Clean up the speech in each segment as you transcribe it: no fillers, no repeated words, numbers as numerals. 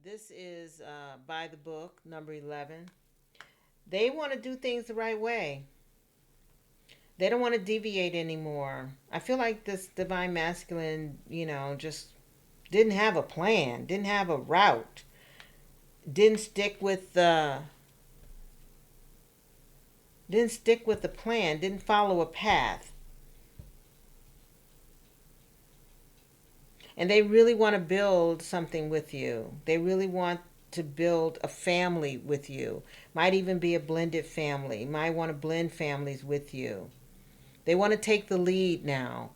This is by the book, number 11. They want to do things the right way. They don't want to deviate anymore. I feel like this divine masculine, just didn't have a plan, didn't have a route, didn't stick with the plan, didn't follow a path. And they really want to build something with you. They really want to build a family with you. Might even be a blended family. Might want to blend families with you. They want to take the lead now.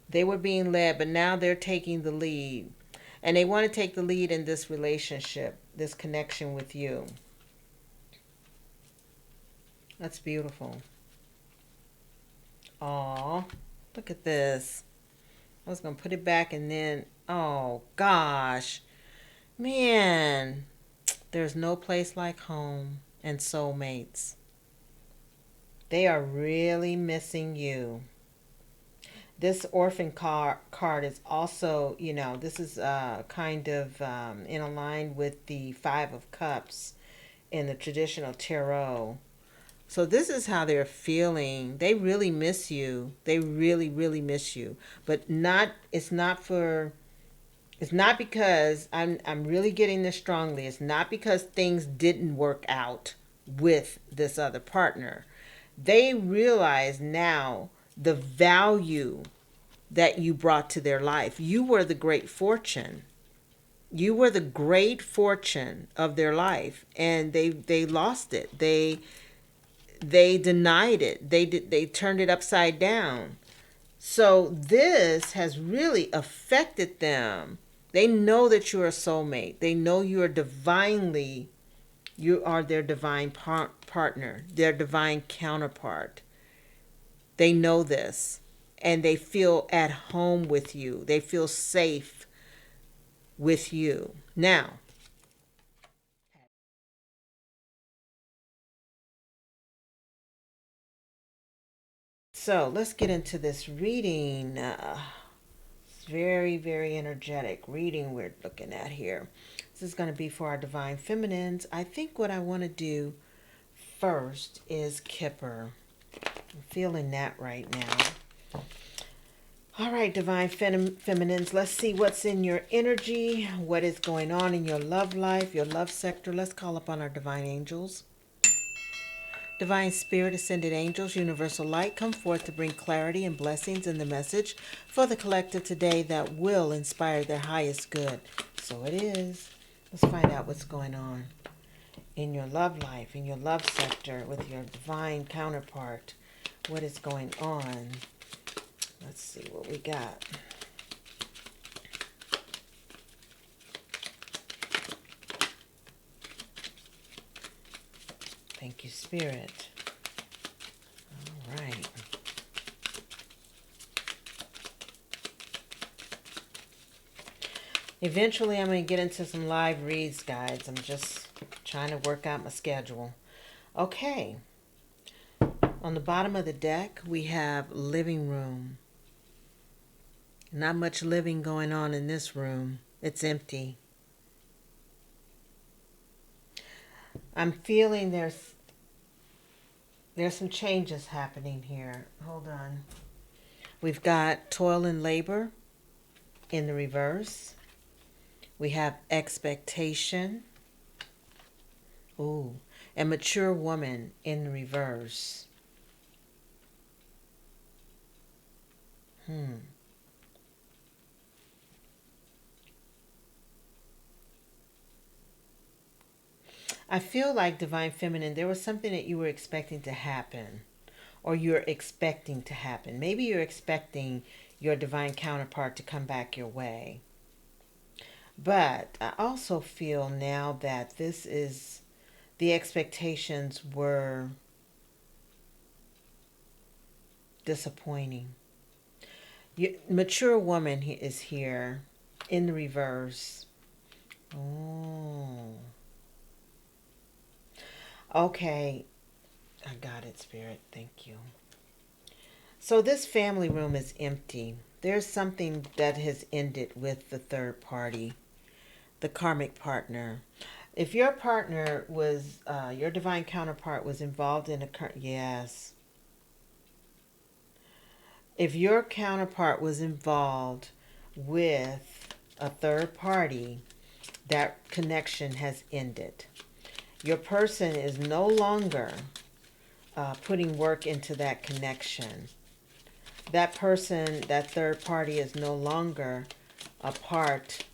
They were being led, but now they're taking the lead. And they want to take the lead in this relationship, this connection with you. That's beautiful. Aw, look at this. I was going to put it back and then, oh gosh. Man, there's no place like home and soulmates. They are really missing you. This orphan card is also, this is kind of in line with the Five of Cups in the traditional tarot. So this is how they're feeling. They really miss you. They really, really miss you. But it's not because I'm really getting this strongly. It's not because things didn't work out with this other partner. They realize now the value that you brought to their life. You were the great fortune. You were the great fortune of their life, and they lost it. They denied it. They turned it upside down. So this has really affected them. They know that you're a soulmate. They know you are their divine partner, their divine counterpart. They know this, and they feel at home with you. They feel safe with you. Now, so let's get into this reading. It's very, very energetic reading we're looking at here. This is going to be for our divine feminines. I think what I want to do first is Kipper. I'm feeling that right now. All right, divine feminines, let's see what's in your energy, what is going on in your love life, your love sector. Let's call upon our divine angels. Divine Spirit, Ascended Angels, Universal Light, come forth to bring clarity and blessings in the message for the collective today that will inspire their highest good. So it is. Let's find out what's going on in your love life, in your love sector, with your divine counterpart. What is going on? Let's see what we got. Thank you, Spirit. All right. Eventually, I'm going to get into some live reads, guys. I'm just trying to work out my schedule. Okay. On the bottom of the deck, we have living room. Not much living going on in this room. It's empty. I'm feeling there's some changes happening here. Hold on. We've got toil and labor in the reverse. We have expectation. Ooh, a mature woman in the reverse. I feel like Divine Feminine, there was something that you were expecting to happen, or you're expecting to happen. Maybe you're expecting your divine counterpart to come back your way. But I also feel now that the expectations were disappointing. Mature woman is here in the reverse. Oh. Okay. I got it, Spirit. Thank you. So this family room is empty. There's something that has ended with the third party, the karmic partner. If your partner was, your divine counterpart was involved in a, yes. If your counterpart was involved with a third party, that connection has ended. Your person is no longer putting work into that connection. That person, that third party, is no longer a part.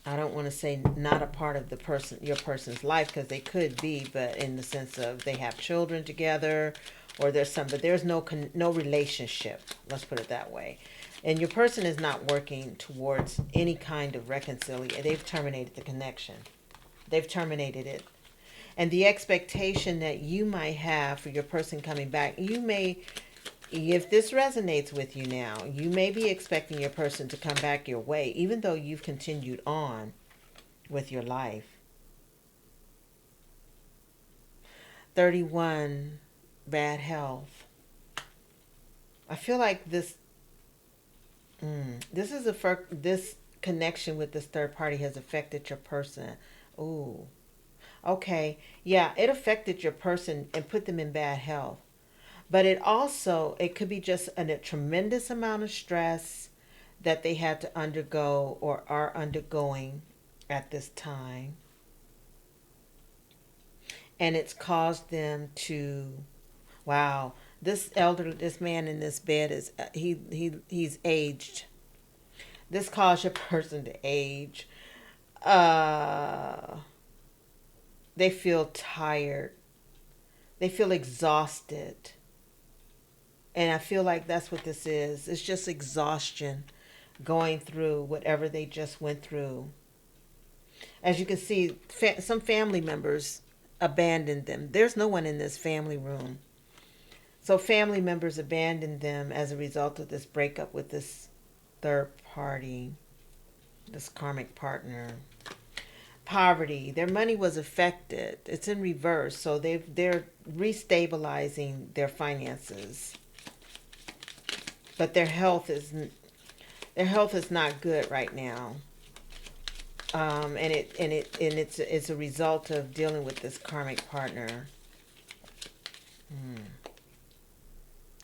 I don't want to say not a part of the person, your person's life, because they could be, but in the sense of they have children together, or there's some, but there's no relationship. Let's put it that way. And your person is not working towards any kind of reconciliation. They've terminated the connection. They've terminated it. And the expectation that you might have for your person coming back, you may, if this resonates with you now, you may be expecting your person to come back your way, even though you've continued on with your life. 31, bad health. I feel like this this connection with this third party has affected your person. Ooh. Okay. Yeah, it affected your person and put them in bad health. But it could be just a tremendous amount of stress that they had to undergo or are undergoing at this time. And it's caused them to, wow, this man in this bed is, he's aged. This caused your person to age. Uh, they feel tired. They feel exhausted. And I feel like that's what this is. It's just exhaustion going through whatever they just went through. As you can see, some family members abandoned them. There's no one in this family room. So family members abandoned them as a result of this breakup with this third party, this karmic partner. Poverty, their money was affected. It's in reverse. So they're restabilizing their finances. But their health is not good right now. It's a result of dealing with this karmic partner.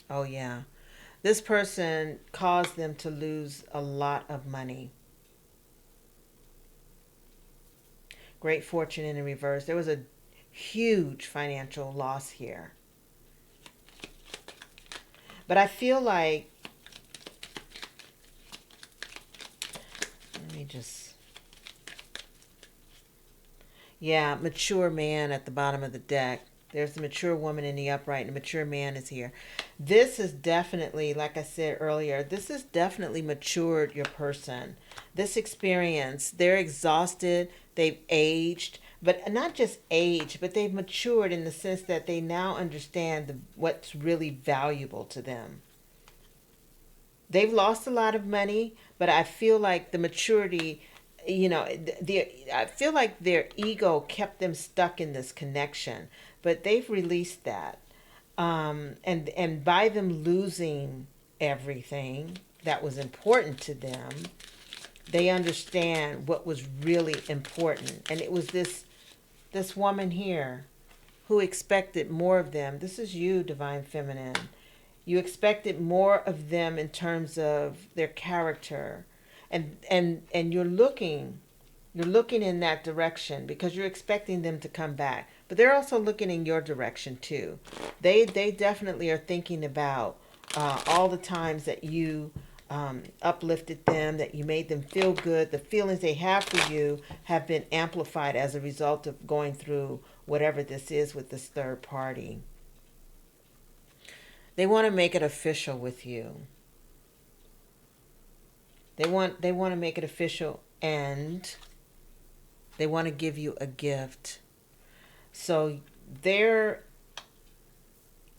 Oh yeah. This person caused them to lose a lot of money. Great fortune in reverse. There was a huge financial loss here. But I feel like, let me just, yeah, mature man at the bottom of the deck. There's the mature woman in the upright, and the mature man is here. This is definitely, like I said earlier, this has definitely matured your person. This experience, they're exhausted, they've aged, but not just aged, but they've matured in the sense that they now understand what's really valuable to them. They've lost a lot of money, but I feel like the maturity, I feel like their ego kept them stuck in this connection, but they've released that. And by them losing everything that was important to them, they understand what was really important. And it was this woman here who expected more of them. This is you, Divine Feminine. You expected more of them in terms of their character. And you're looking in that direction because you're expecting them to come back. But they're also looking in your direction too. They definitely are thinking about all the times that you uplifted them, that you made them feel good. The feelings they have for you have been amplified as a result of going through whatever this is with this third party. They want to make it official with you. They want to make it official, and they want to give you a gift. So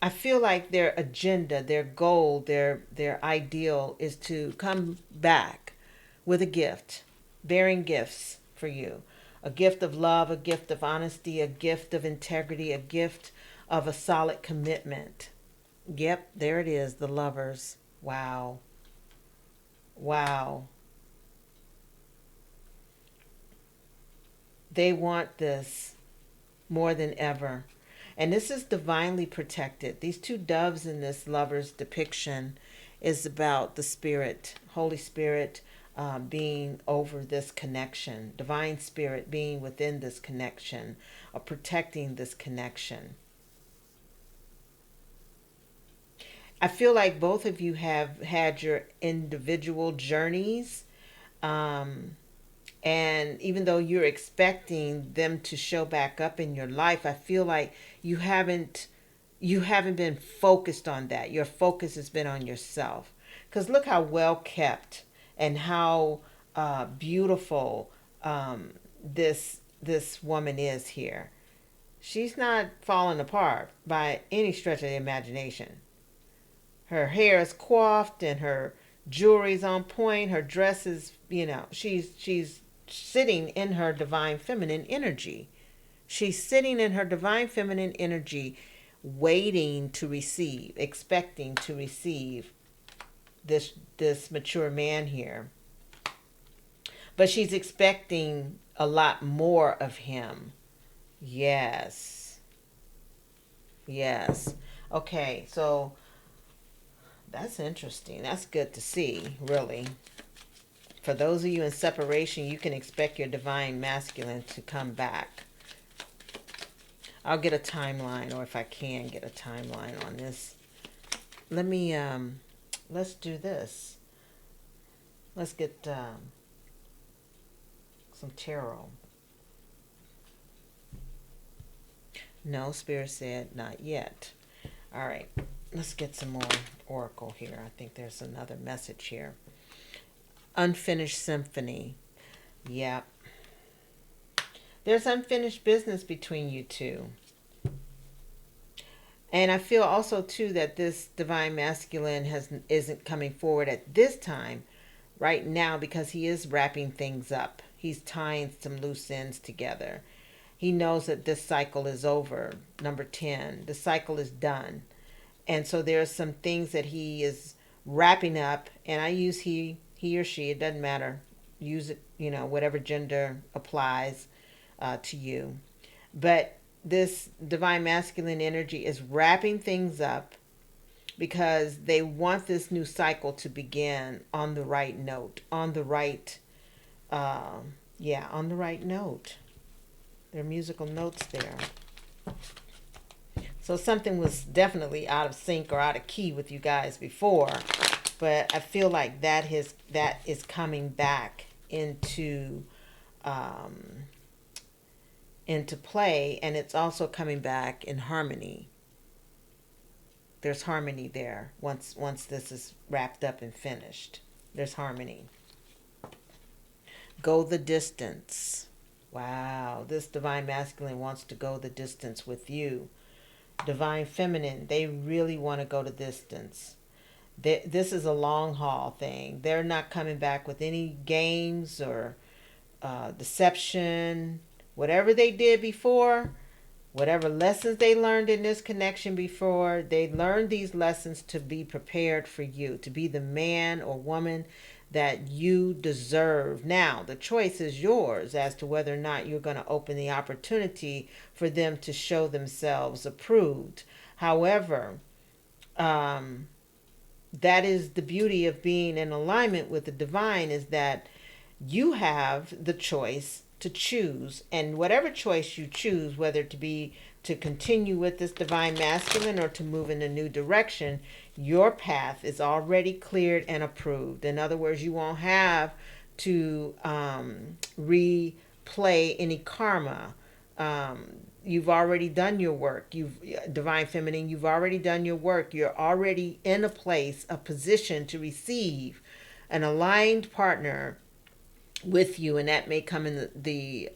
I feel like their agenda, their goal, their ideal is to come back with a gift, bearing gifts for you. A gift of love, a gift of honesty, a gift of integrity, a gift of a solid commitment. Yep, there it is, the Lovers. Wow. Wow. They want this more than ever. And this is divinely protected. These two doves in this lover's depiction is about the Spirit, Holy Spirit, being over this connection, divine Spirit being within this connection, protecting this connection. I feel like both of you have had your individual journeys. Um, and even though you're expecting them to show back up in your life, I feel like you haven't you haven't been focused on that. Your focus has been on yourself. Because look how well kept and how beautiful this woman is here. She's not falling apart by any stretch of the imagination. Her hair is coiffed and her jewelry's on point. Her dress is, she's sitting in her divine feminine energy. She's sitting in her divine feminine energy, waiting to receive, expecting to receive this mature man here. But she's expecting a lot more of him. Yes. Yes. Okay, so that's interesting. That's good to see, really. For those of you in separation, you can expect your divine masculine to come back. I'll get a timeline, or if I can get a timeline on this. Let me, let's do this. Let's get some tarot. No, Spirit said not yet. All right, let's get some more oracle here. I think there's another message here. Unfinished symphony. Yep. There's unfinished business between you two. And I feel also too that this divine masculine isn't coming forward at this time right now because he is wrapping things up. He's tying some loose ends together. He knows that this cycle is over. Number 10, the cycle is done. And so there are some things that he is wrapping up, and I use he or she, it doesn't matter. Use it, whatever gender applies to you. But this divine masculine energy is wrapping things up because they want this new cycle to begin on the right note, on the right, on the right note. There are musical notes there. So something was definitely out of sync or out of key with you guys before, but I feel like that is coming back um, into play, and it's also coming back in harmony. There's harmony there once this is wrapped up and finished. There's harmony. Go the distance. Wow, this divine masculine wants to go the distance with you. Divine feminine, they really want to go the distance. This is a long haul thing. They're not coming back with any games or deception. Whatever they did before, whatever lessons they learned in this connection before, they learned these lessons to be prepared for you, to be the man or woman that you deserve. Now, the choice is yours as to whether or not you're going to open the opportunity for them to show themselves approved. However, that is the beauty of being in alignment with the divine, is that you have the choice to choose, and whatever choice you choose, whether to be to continue with this divine masculine or to move in a new direction, your path is already cleared and approved. In other words, you won't have to replay any karma. You've already done your work. Divine feminine, you've already done your work. You're already in a place, a position to receive an aligned partner with you, and that may come in the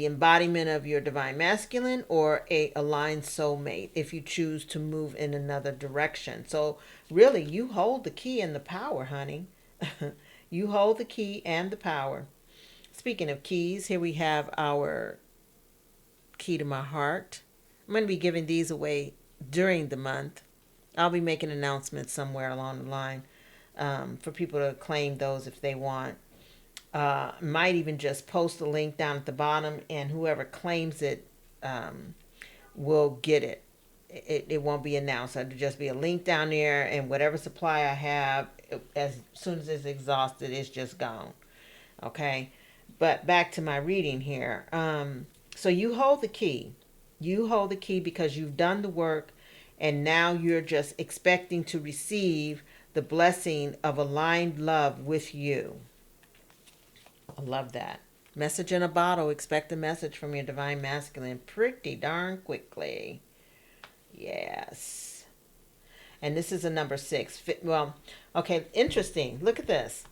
embodiment of your divine masculine or a aligned soulmate if you choose to move in another direction. So really, you hold the key and the power, honey. You hold the key and the power. Speaking of keys, here we have our key to my heart. I'm going to be giving these away during the month I'll be making announcements somewhere along the line for people to claim those if they want. Might even just post a link down at the bottom, and whoever claims it will get it. It won't be announced. It'll just be a link down there, and whatever supply I have, as soon as it's exhausted, it's just gone. Okay, but back to my reading here. So you hold the key. You hold the key because you've done the work, and now you're just expecting to receive the blessing of aligned love with you. I love that. Message in a bottle. Expect a message from your divine masculine pretty darn quickly. Yes. And this is a number 6. Well, okay, interesting. Look at this.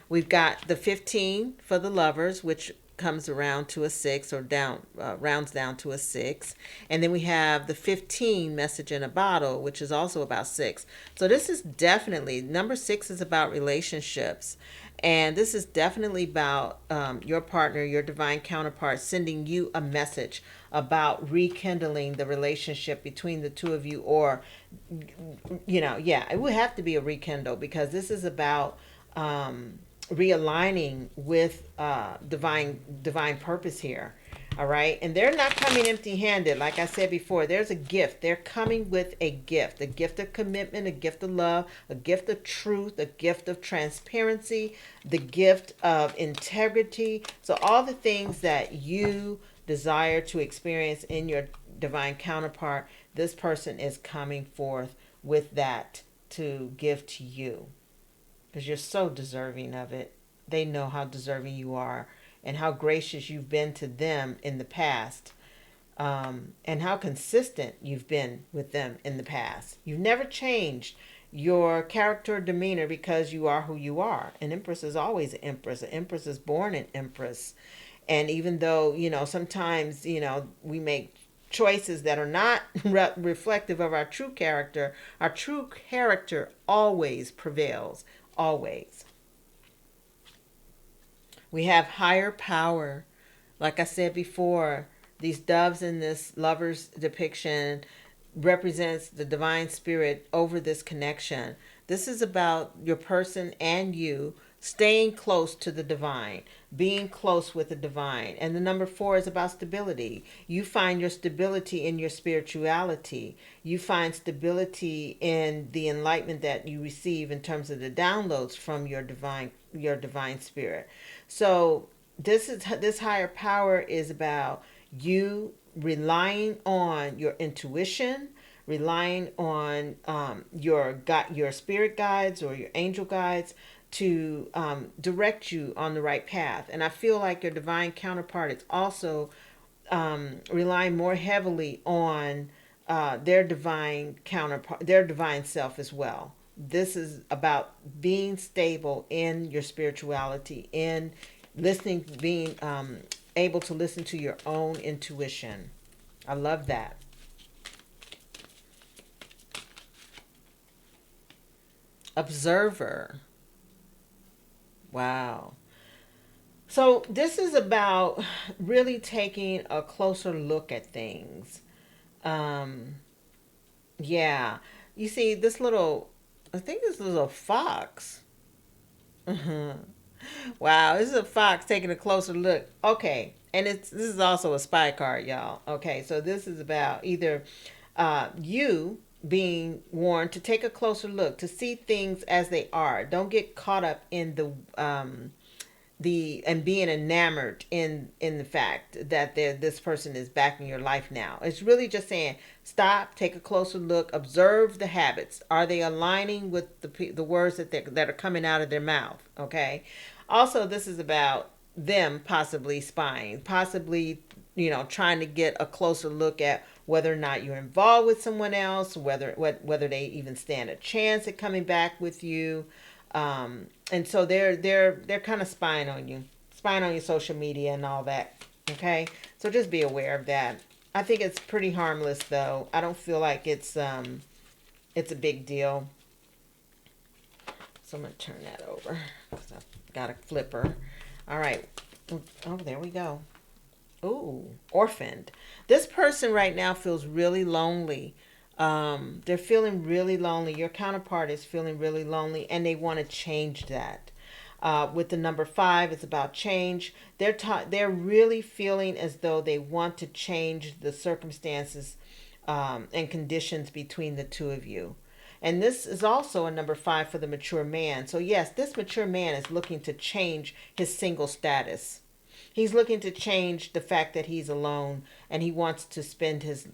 We've got the 15 for the lovers, which comes around to a 6, or down rounds down to a 6. And then we have the 15 message in a bottle, which is also about 6. So this is definitely, number 6 is about relationships. And this is definitely about your partner, your divine counterpart, sending you a message about rekindling the relationship between the two of you. Or, yeah, it would have to be a rekindle, because this is about realigning with divine purpose here. All right, and they're not coming empty handed. Like I said before, there's a gift. They're coming with a gift of commitment, a gift of love, a gift of truth, a gift of transparency, the gift of integrity. So all the things that you desire to experience in your divine counterpart, this person is coming forth with that to give to you, because you're so deserving of it. They know how deserving you are, and how gracious you've been to them in the past, and how consistent you've been with them in the past. You've never changed your character or demeanor, because you are who you are. An empress is always an empress. An empress is born an empress. And even though, sometimes, we make choices that are not reflective of our true character always prevails. Always. We have higher power. Like I said before, these doves in this lover's depiction represents the divine spirit over this connection. This is about your person and you staying close to the divine, being close with the divine. And the number 4 is about stability. You find your stability in your spirituality. You find stability in the enlightenment that you receive in terms of the downloads from your divine spirit. So this higher power is about you relying on your intuition, relying on your spirit guides or your angel guides to direct you on the right path. And I feel like your divine counterpart is also relying more heavily on their divine counterpart, their divine self as well. This is about being stable in your spirituality, in listening, being able to listen to your own intuition. I love that. Observer. Wow. So this is about really taking a closer look at things. Um, yeah. You see, I think this little fox. Wow, this is a fox taking a closer look. Okay, and this is also a spy card, y'all. Okay, so this is about either you being warned to take a closer look, to see things as they are. Don't get caught up in the and being enamored in the fact that this person is back in your life now. It's really just saying stop, take a closer look, observe the habits. Are they aligning with the words that are coming out of their mouth? Okay. Also, this is about them possibly spying, possibly trying to get a closer look at whether or not you're involved with someone else, whether they even stand a chance at coming back with you. And so they're kind of spying on your social media and all that. Okay, so just be aware of that. I think it's pretty harmless, though. I don't feel like it's a big deal. So I'm gonna turn that over because I've got a flipper. All right. Oh, there we go. Ooh, orphaned. This person right now feels really lonely. They're feeling really lonely. Your counterpart is feeling really lonely, and they want to change that. With the number 5, it's about change. They're really feeling as though they want to change the circumstances and conditions between the two of you. And this is also a number 5 for the mature man. So yes, this mature man is looking to change his single status. He's looking to change the fact that he's alone, and he wants to spend his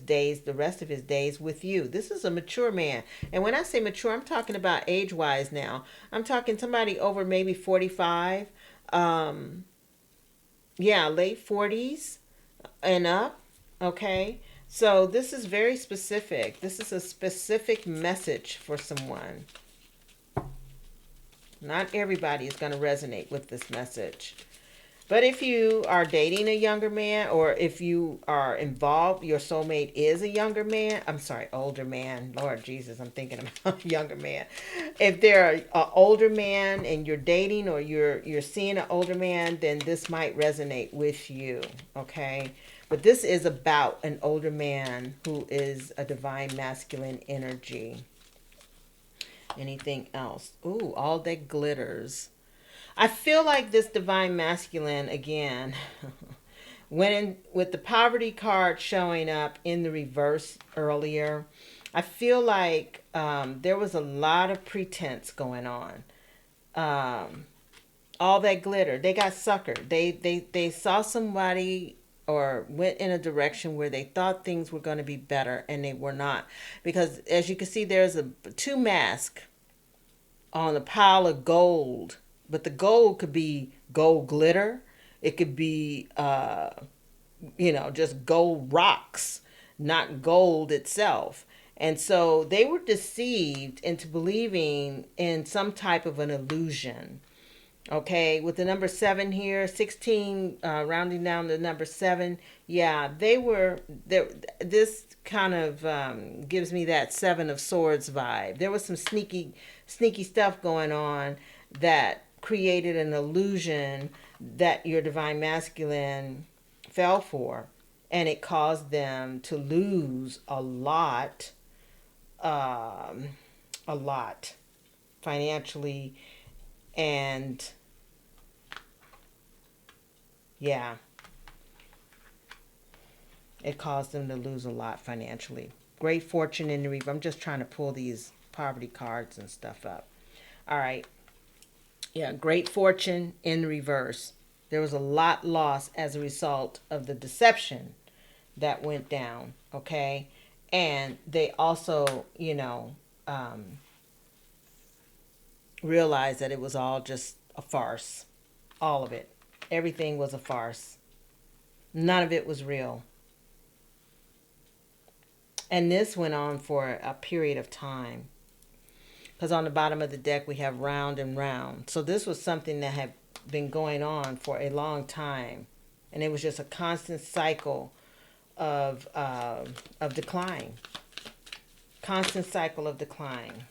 days, the rest of his days, with you. This is a mature man. And when I say mature, I'm talking about age wise now. I'm talking somebody over maybe 45. Um, yeah, late 40s and up. Okay. So this is very specific. This is a specific message for someone. Not everybody is going to resonate with this message. But if you are dating a younger man, or if you are involved, your soulmate is a younger man. I'm sorry, older man. Lord Jesus, I'm thinking about a younger man. If they're an older man and you're dating, or you're seeing an older man, then this might resonate with you. Okay, but this is about an older man who is a divine masculine energy. Anything else? Ooh, all that glitters. I feel like this divine masculine again went in with the poverty card showing up in the reverse earlier. I feel like there was a lot of pretense going on. Um, all that glitter, they got suckered. They saw somebody or went in a direction where they thought things were going to be better, and they were not, because as you can see, there's two masks on a pile of gold, but the gold could be gold glitter. It could be, just gold rocks, not gold itself. And so they were deceived into believing in some type of an illusion. Okay, with the number 7 here, 16, rounding down to number 7. Yeah, they were there. This kind of gives me that 7 of Swords vibe. There was some sneaky stuff going on that created an illusion that your divine masculine fell for, and it caused them to lose um, a lot financially. And yeah, it caused them to lose a lot financially. Great fortune in the reverse. I'm just trying to pull these poverty cards and stuff up. All right. Yeah, great fortune in the reverse. There was a lot lost as a result of the deception that went down. Okay. And they also, realized that it was all just a farce. All of it. Everything was a farce. None of it was real. And this went on for a period of time. Because on the bottom of the deck we have round and round. So this was something that had been going on for a long time. And it was just a constant cycle of decline. Constant cycle of decline.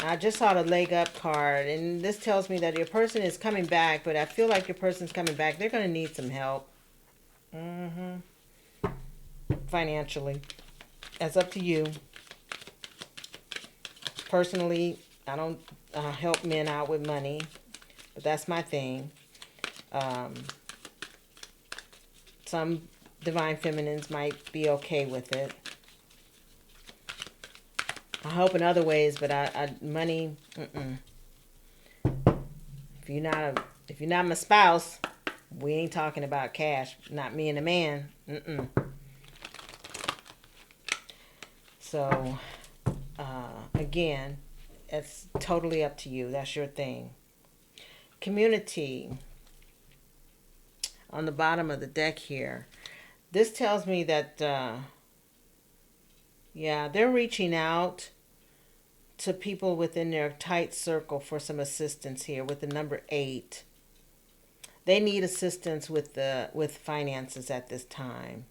I just saw the leg up card, and this tells me that your person is coming back, but I feel like your person's coming back. They're going to need some help. Financially. That's up to you. Personally, I don't help men out with money, but that's my thing. Some divine feminines might be okay with it. I help in other ways, but money. If you're not my spouse, we ain't talking about cash. Not me and the man. So, again, it's totally up to you. That's your thing. Community. On the bottom of the deck here, this tells me that. Yeah, they're reaching out to people within their tight circle for some assistance here with the number 8. They need assistance with finances at this time.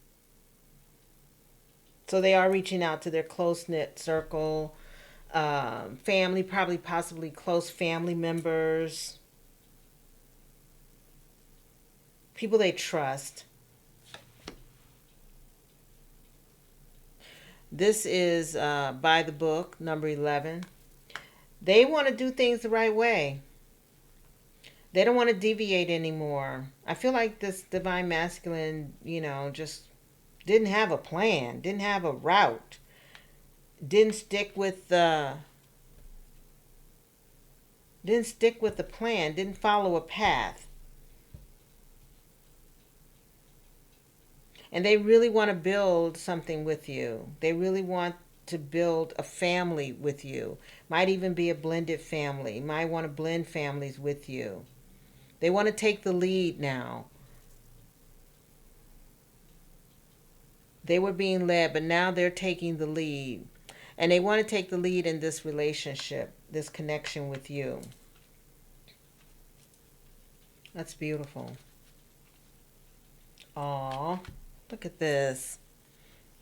So they are reaching out to their close-knit circle, family, probably possibly close family members, people they trust. This is by the book, number 11. They want to do things the right way. They don't want to deviate anymore. I feel like this divine masculine, just didn't have a plan, didn't have a route, didn't stick with the plan, didn't follow a path. And they really want to build something with you. They really want to build a family with you. Might even be a blended family. Might want to blend families with you. They want to take the lead now. They were being led, but now they're taking the lead. And they want to take the lead in this relationship, this connection with you. That's beautiful. Aw, look at this.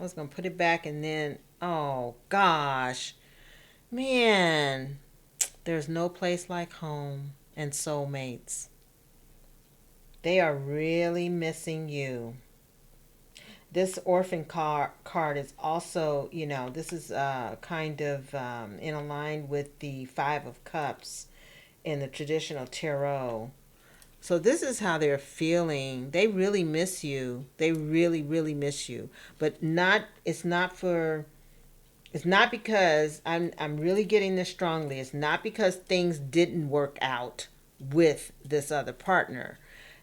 I was going to put it back and then, oh gosh. Man, there's no place like home and soulmates. They are really missing you. This orphan card is also, this is kind of in line with the Five of Cups in the traditional tarot. So this is how they're feeling. They really miss you. They really, really miss you. But it's not because I'm really getting this strongly. It's not because things didn't work out with this other partner.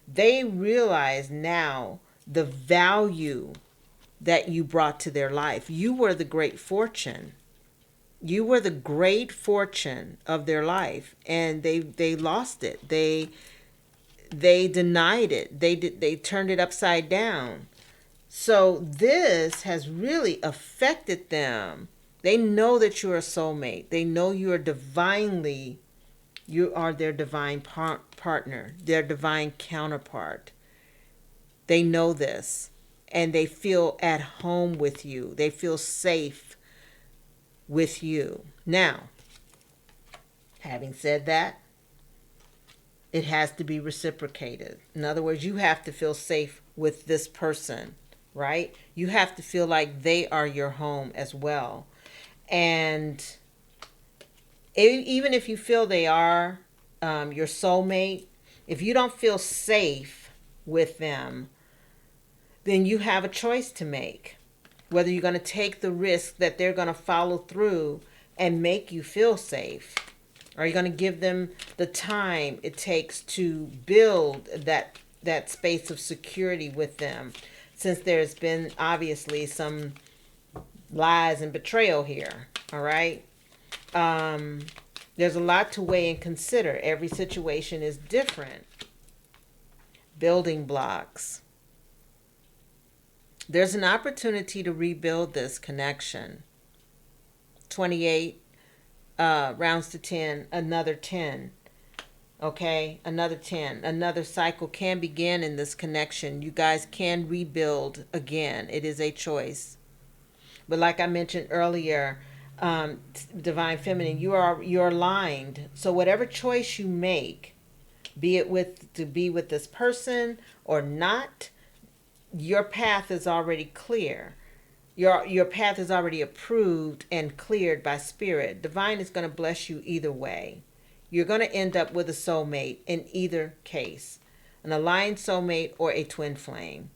They realize now the value that you brought to their life. You were the great fortune. You were the great fortune of their life, and they lost it. They denied it. They turned it upside down. So this has really affected them. They know that you're a soulmate. They know you are their divine partner, their divine counterpart. They know this, and they feel at home with you. They feel safe with you. Now, having said that, it has to be reciprocated. In other words, you have to feel safe with this person, right? You have to feel like they are your home as well. And even if you feel they are your soulmate, if you don't feel safe with them, then you have a choice to make. Whether you're going to take the risk that they're going to follow through and make you feel safe. Are you going to give them the time it takes to build that space of security with them? Since there's been obviously some lies and betrayal here. All right. There's a lot to weigh and consider. Every situation is different. Building blocks. There's an opportunity to rebuild this connection. 28 rounds to 10, another 10. Okay, another 10. Another cycle can begin in this connection. You guys can rebuild again. It is a choice. But like I mentioned earlier, Divine Feminine, you're aligned. So whatever choice you make, be it to be with this person or not, your path is already clear. Your path is already approved and cleared by Spirit. Divine is going to bless you either way. You're going to end up with a soulmate in either case. An aligned soulmate or a twin flame.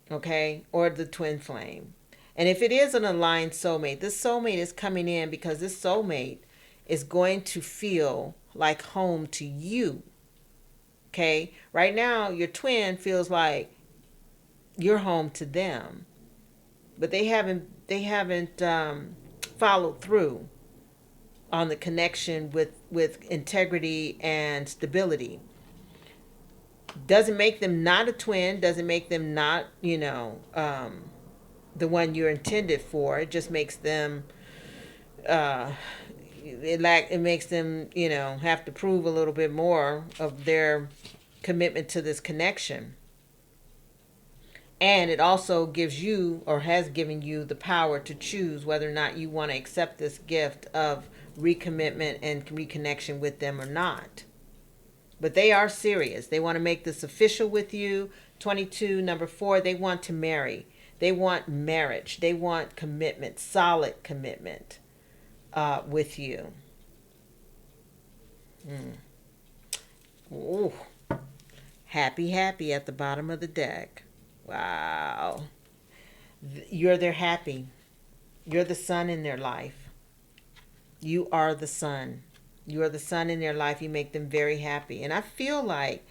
Okay? Or the twin flame. And if it is an aligned soulmate, this soulmate is coming in because this soulmate is going to feel like home to you. Okay? Right now, your twin feels like you're home to them. But they haven't followed through on the connection with integrity and stability. Doesn't make them not a twin, doesn't make them not, the one you're intended for. It just makes them it makes them, have to prove a little bit more of their commitment to this connection. And it also gives you, or has given you, the power to choose whether or not you want to accept this gift of recommitment and reconnection with them or not. But they are serious. They want to make this official with you. 22, number 4, they want to marry. They want marriage. They want commitment, solid commitment with you. Mm. Ooh, happy, happy at the bottom of the deck. Wow. You're their happy. You're the sun in their life. You are the sun. You are the sun in their life. You make them very happy. And I feel like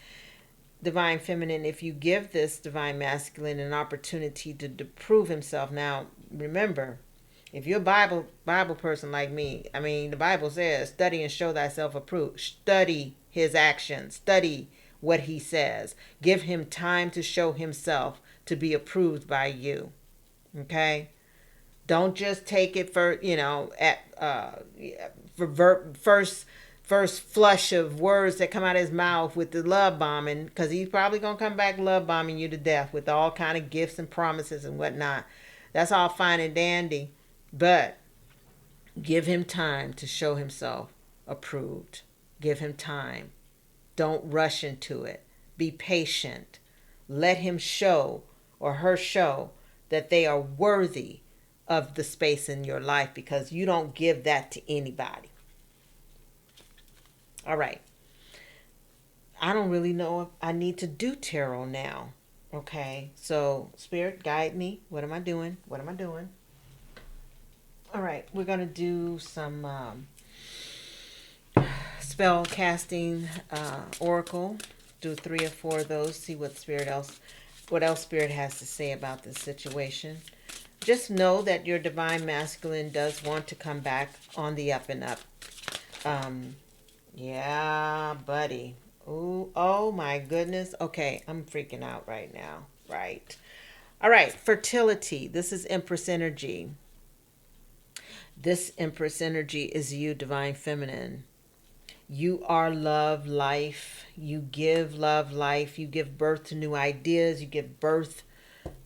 divine feminine, if you give this divine masculine an opportunity to prove himself. Now, remember, if you're a Bible person like me, I mean, the Bible says, study and show thyself approved. Study his actions. Study what he says. Give him time to show himself to be approved by you. Okay? Don't just take it for, at first flush of words that come out of his mouth with the love bombing, because he's probably gonna come back love bombing you to death with all kind of gifts and promises and whatnot. That's all fine and dandy, but give him time to show himself approved. Give him time. Don't rush into it. Be patient. Let him show, or her show, that they are worthy of the space in your life, because you don't give that to anybody. All right. I don't really know if I need to do tarot now. Okay. So, Spirit, guide me. What am I doing? What am I doing? All right. We're going to do some spell casting oracle. Do 3 or 4 of those. See what else Spirit has to say about this situation. Just know that your divine masculine does want to come back on the up and up. Yeah, buddy. Ooh, oh my goodness. Okay, I'm freaking out right now. Right. All right, fertility. This is Empress energy. This Empress energy is you, divine feminine. You are love, life. You give love, life. You give birth to new ideas. You give birth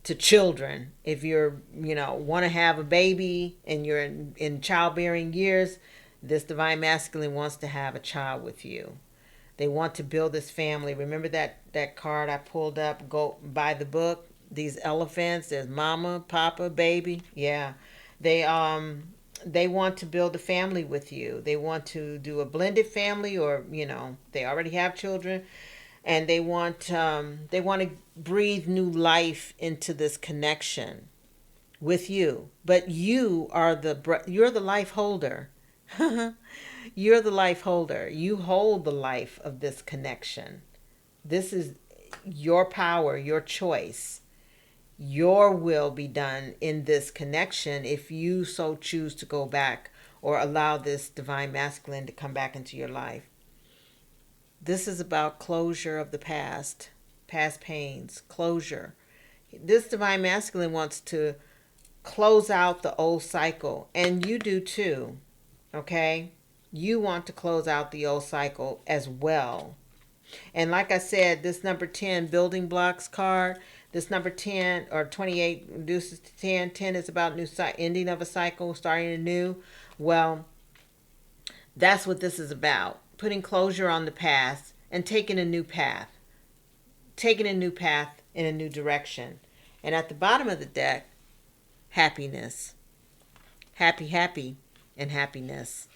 to children. If you're, want to have a baby and you're in childbearing years, this divine masculine wants to have a child with you. They want to build this family. Remember that card I pulled up? Go buy the book. These elephants. There's mama, papa, baby. Yeah, they want to build a family with you. They want to do a blended family, or they already have children, and they want to breathe new life into this connection with you. But you're the life holder. You're the life holder. You hold the life of this connection. This is your power, your choice. Your will be done in this connection if you so choose to go back or allow this divine masculine to come back into your life. This is about closure of the past pains, closure. This divine masculine wants to close out the old cycle, and you do too. Okay? You want to close out the old cycle as well. And like I said, this number 10 building blocks card, this number 10 or 28 reduces to 10. 10 is about ending of a cycle, starting anew. Well, that's what this is about. Putting closure on the past and taking a new path. Taking a new path in a new direction. And at the bottom of the deck, happiness. Happy, happy, and happiness.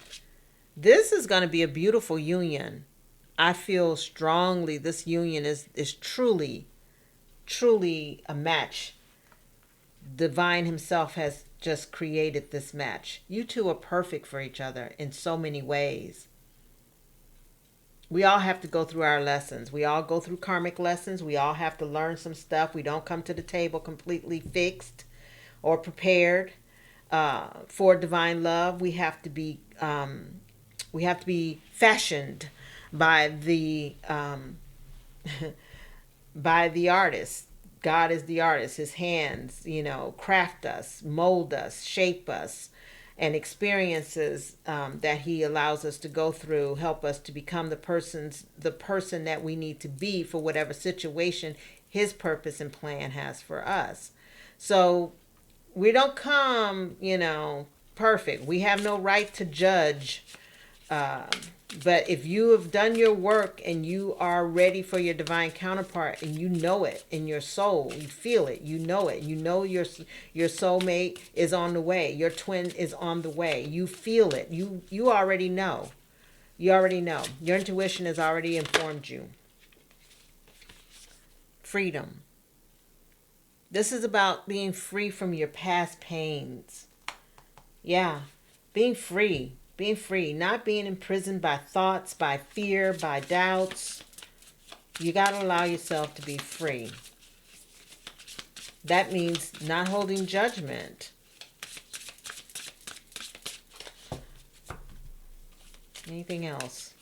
This is going to be a beautiful union. I feel strongly this union is truly a match. Divine himself has just created this match. You two are perfect for each other in so many ways. We all have to go through our lessons. We all go through karmic lessons. We all have to learn some stuff. We don't come to the table completely fixed or prepared for divine love. We have to be fashioned by the by the artist. God is the artist. His hands, craft us, mold us, shape us, and experiences that he allows us to go through help us to become the person that we need to be for whatever situation his purpose and plan has for us. So we don't come, perfect. We have no right to judge Um, but if you have done your work and you are ready for your divine counterpart, and you know it in your soul, you feel it, you know it, you know your soulmate is on the way, your twin is on the way, you feel it, you already know, you already know, your intuition has already informed you. Freedom. This is about being free from your past pains. Yeah, being free. Being free. Not being imprisoned by thoughts, by fear, by doubts. You got to allow yourself to be free. That means not holding judgment. Anything else?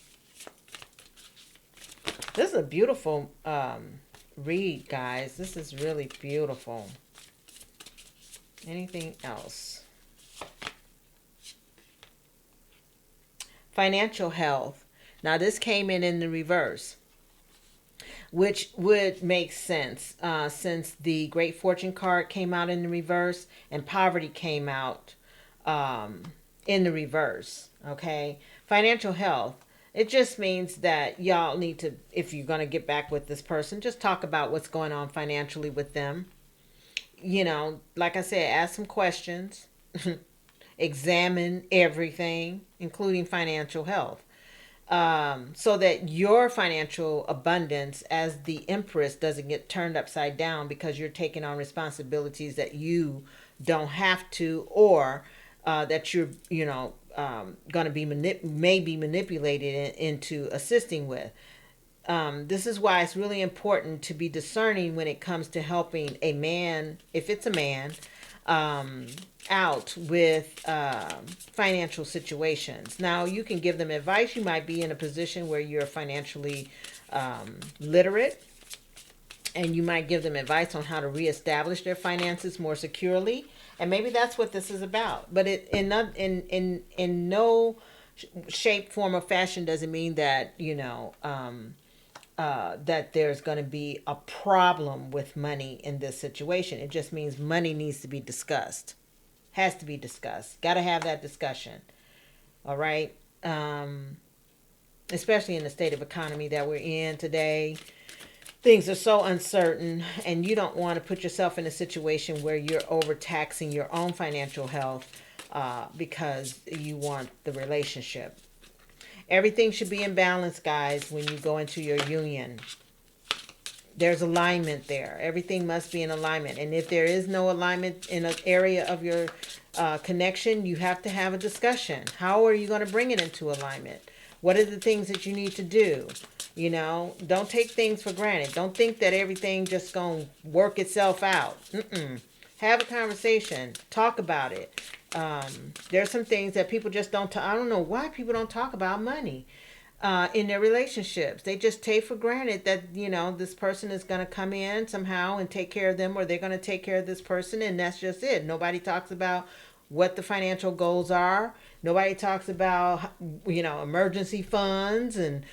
This is a beautiful read, guys. This is really beautiful. Anything else? Financial health. Now, this came in the reverse, which would make sense since the Great Fortune card came out in the reverse and poverty came out in the reverse. Okay, financial health. It just means that y'all need to, if you're going to get back with this person, just talk about what's going on financially with them. You know, like I said, ask some questions, examine everything, including financial health, so that your financial abundance as the empress doesn't get turned upside down because you're taking on responsibilities that you don't have to, or that you're, going to be maybe manipulated into assisting with. This is why it's really important to be discerning when it comes to helping a man, if it's a man, out with financial situations. Now, you can give them advice. You might be in a position where you're financially literate, and you might give them advice on how to reestablish their finances more securely. And maybe that's what this is about. But in no shape, form, or fashion does it mean that, that there's going to be a problem with money in this situation. It just means money needs to be discussed. Has to be discussed. Got to have that discussion. All right. Especially in the state of economy that we're in today. Things are so uncertain, and you don't want to put yourself in a situation where you're overtaxing your own financial health because you want the relationship. Everything should be in balance, guys, when you go into your union. There's alignment there. Everything must be in alignment. And if there is no alignment in an area of your connection, you have to have a discussion. How are you going to bring it into alignment? What are the things that you need to do? Don't take things for granted. Don't think that everything just going to work itself out. Have a conversation. Talk about it. There's some things that people just don't I don't know why people don't talk about money in their relationships. They just take for granted that, this person is going to come in somehow and take care of them, or they're going to take care of this person, and that's just it. Nobody talks about what the financial goals are. Nobody talks about, emergency funds and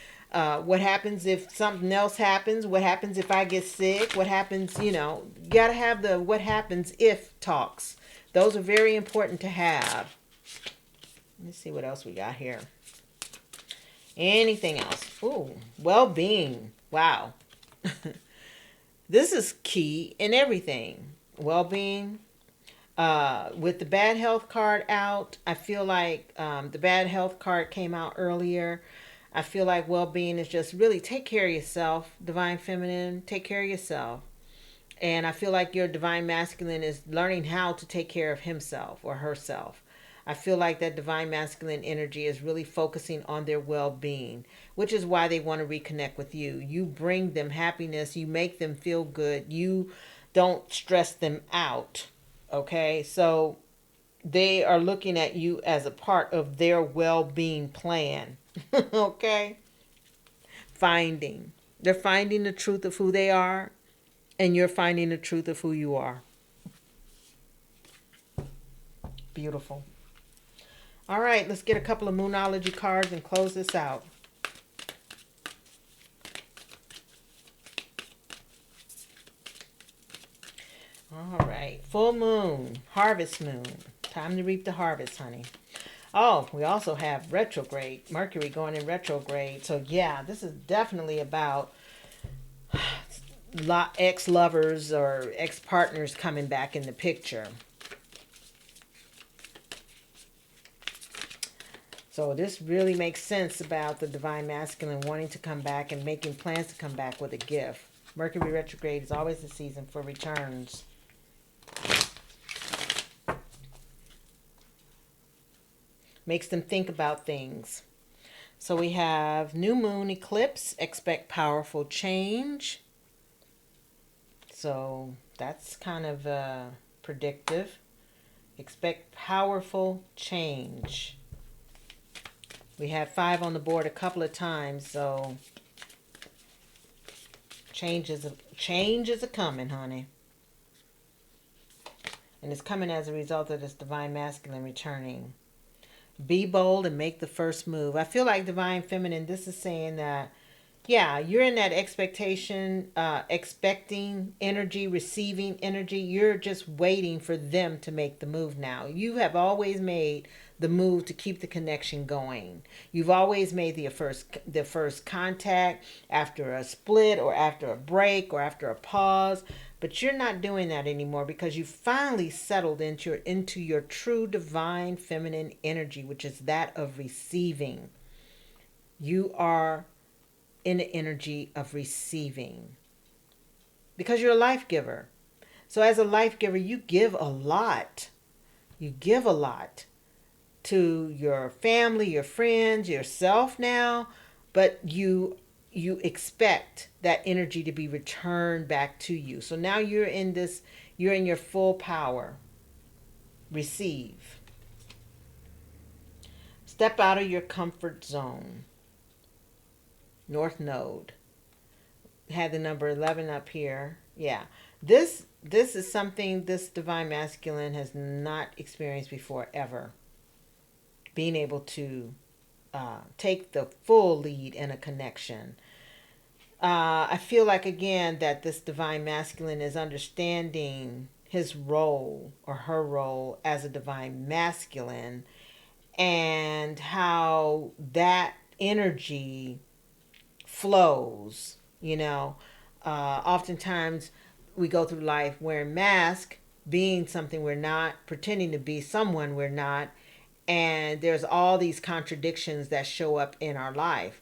what happens if something else happens. What happens if I get sick? What happens, you got to have the what happens if talks. Those are very important to have. Let me see what else we got here. Anything else? Ooh, well-being. Wow. This is key in everything. Well-being. With the bad health card out, I feel like the bad health card came out earlier. I feel like well-being is just really take care of yourself, divine feminine, take care of yourself. And I feel like your divine masculine is learning how to take care of himself or herself. I feel like that divine masculine energy is really focusing on their well-being, which is why they want to reconnect with you. You bring them happiness. You make them feel good. You don't stress them out. Okay? So they are looking at you as a part of their well-being plan. Okay? They're finding the truth of who they are, and you're finding the truth of who you are. Beautiful. All right, let's get a couple of Moonology cards and close this out. All right, full moon, harvest moon. Time to reap the harvest, honey. Oh, we also have retrograde, Mercury going in retrograde. So, yeah, this is definitely about ex lovers or ex partners coming back in the picture. So, this really makes sense about the divine masculine wanting to come back and making plans to come back with a gift. Mercury retrograde is always the season for returns. Makes them think about things. So we have new moon eclipse, expect powerful change. So that's kind of predictive. Expect powerful change. We had 5 on the board a couple of times, so change is a coming, honey. And it's coming as a result of this divine masculine returning. Be bold and make the first move. I feel like divine feminine, this is saying that, yeah, you're in that expectation, expecting energy, receiving energy. You're just waiting for them to make the move now. You have always made the move to keep the connection going. You've always made the first contact after a split or after a break or after a pause. But you're not doing that anymore because you finally settled into your true divine feminine energy, which is that of receiving. You are in the energy of receiving because you're a life giver. So as a life giver, you give a lot. You give a lot to your family, your friends, yourself now, but you expect that energy to be returned back to you. So now you're in your full power. Receive. Step out of your comfort zone. North Node. Had the number 11 up here. Yeah. This is something this divine masculine has not experienced before ever. Being able to take the full lead in a connection. I feel like, again, that this divine masculine is understanding his role or her role as a divine masculine and how that energy flows. Oftentimes we go through life wearing masks, being something we're not, pretending to be someone we're not, and there's all these contradictions that show up in our life.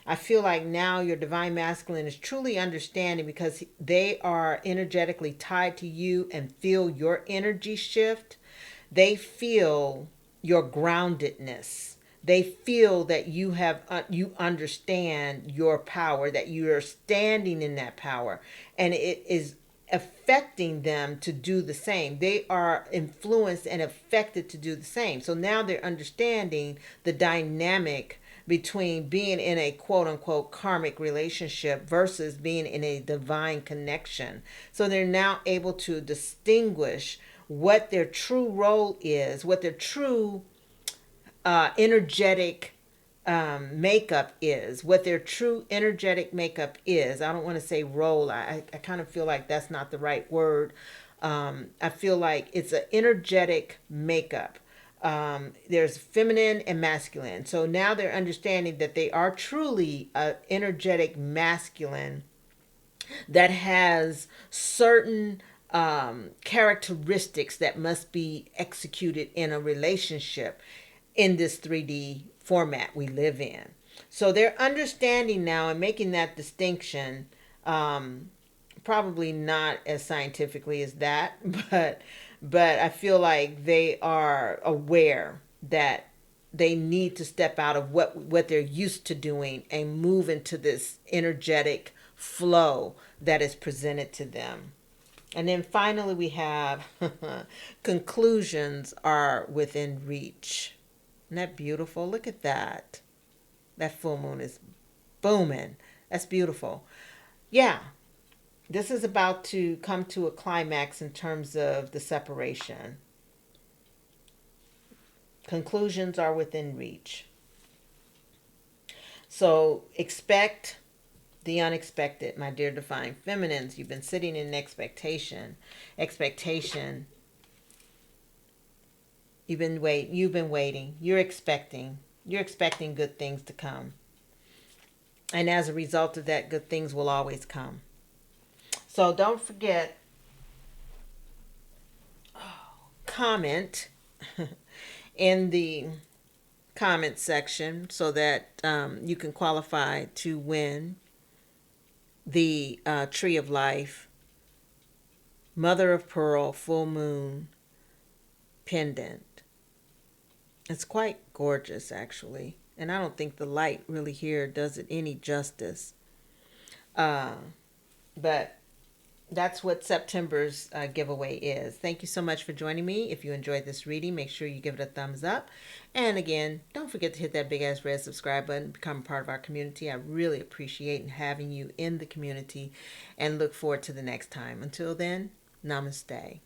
I feel like now your divine masculine is truly understanding because they are energetically tied to you and feel your energy shift. They feel your groundedness. They feel that you understand your power, that you are standing in that power, and it is affecting them to do the same. They are influenced and affected to do the same. So now they're understanding the dynamic between being in a quote unquote karmic relationship versus being in a divine connection. So they're now able to distinguish what their true role is, what their true energetic makeup is, what their true energetic makeup is. I don't want to say role. I kind of feel like that's not the right word. I feel like it's an energetic makeup. There's feminine and masculine. So now they're understanding that they are truly an energetic masculine that has certain characteristics that must be executed in a relationship in this 3D format we live in. So they're understanding now and making that distinction, probably not as scientifically as that, but I feel like they are aware that they need to step out of what they're used to doing and move into this energetic flow that is presented to them. And then finally we have conclusions are within reach. Isn't that beautiful? Look at that. That full moon is booming. That's beautiful. Yeah, this is about to come to a climax in terms of the separation. Conclusions are within reach. So expect the unexpected, my dear divine feminines. You've been sitting in expectation. Expectation You've been waiting. You're expecting good things to come. And as a result of that, good things will always come. So don't forget, comment in the comment section so that you can qualify to win the Tree of Life, Mother of Pearl, Full Moon pendant. It's quite gorgeous, actually. And I don't think the light really here does it any justice. Uh, but that's what September's giveaway is. Thank you so much for joining me. If you enjoyed this reading, make sure you give it a thumbs up. And again, don't forget to hit that big ass red subscribe button, become a part of our community. I really appreciate having you in the community and look forward to the next time. Until then, namaste.